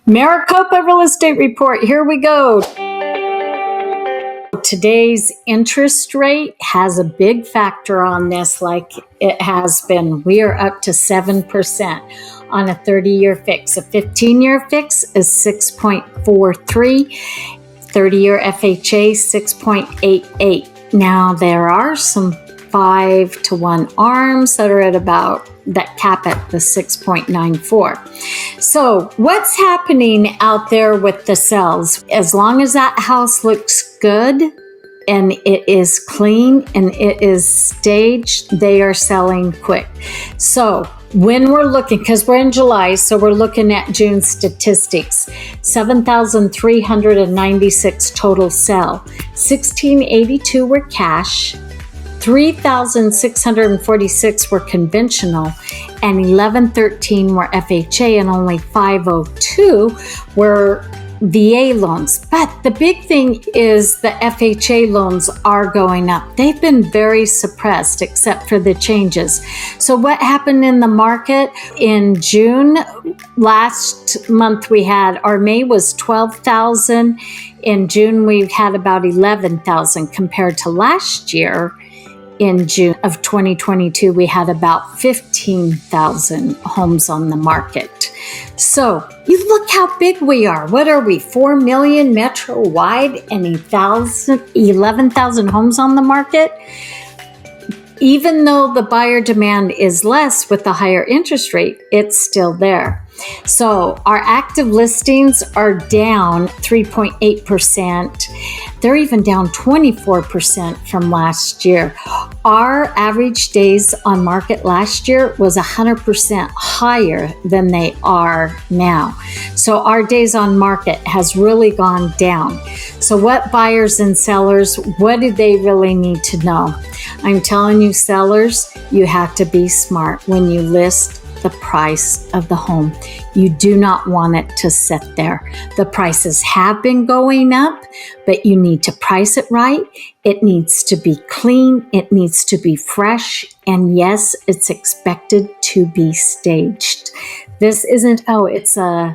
Maricopa Real Estate Report. Here we go. Today's interest rate has a big factor on this, like it has been. We are up to 7% on a 30-year fix. A 15-year fix is 6.43. 30-year FHA, 6.88. Now, there are some 5-to-1 arms that are at about that cap at the 6.94. So what's happening out there with the sales? As long as that house looks good and it is clean and it is staged, they are selling quick. So when we're looking, because we're in July, so we're looking at June statistics, 7,396 total sell, 1,682 were cash, 3,646 were conventional, and 1,113 were FHA, and only 502 were VA loans. But the big thing is the FHA loans are going up. They've been very suppressed except for the changes. So what happened in the market in June? Last month we had, our May was 12,000. In June we had about 11,000 compared to last year. In June of 2022, we had about 15,000 homes on the market. So you look how big we are. What are we, 4 million metro-wide and 11,000 homes on the market? Even though the buyer demand is less with the higher interest rate, it's still there. So our active listings are down 3.8%. They're even down 24% from last year. Our average days on market last year was 100% higher than they are now. So our days on market has really gone down. So what buyers and sellers, what do they really need to know? I'm telling you, sellers, you have to be smart when you list the price of the home. You do not want it to sit there. The prices have been going up, but you need to price it right. It needs to be clean. It needs to be fresh. And yes, it's expected to be staged. This isn't, it's a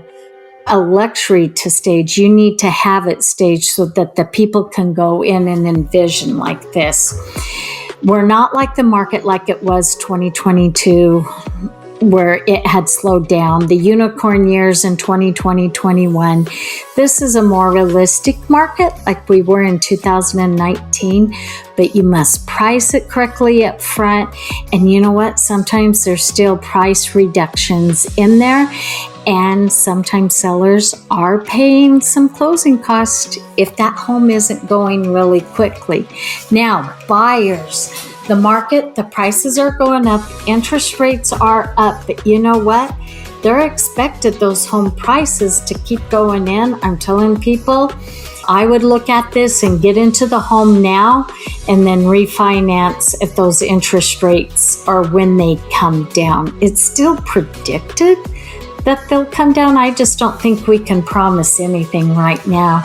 luxury to stage. You need to have it staged so that the people can go in and envision like this. We're not like the market like it was 2022, where it had slowed down. The unicorn years in 2020, 21. This is a more realistic market like we were in 2019, but you must price it correctly up front. And you know what? Sometimes there's still price reductions in there. And sometimes sellers are paying some closing costs if that home isn't going really quickly. Now, buyers, the market, the prices are going up, interest rates are up, but you know what? They're expected those home prices to keep going in. I'm telling people, I would look at this and get into the home now and then refinance if those interest rates or when they come down. It's still predicted that they'll come down. I just don't think we can promise anything right now.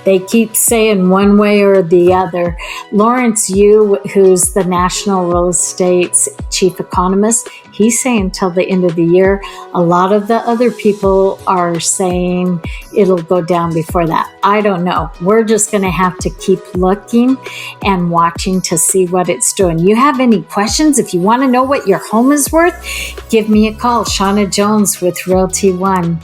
They keep saying one way or the other. Lawrence Yu, who's the National Real Estate's chief economist, he's saying till the end of the year. A lot of the other people are saying it'll go down before that. I don't know. We're just going to have to keep looking and watching to see what it's doing. You have any questions? If you want to know what your home is worth, give me a call. Shawna Jones with RealtyOne.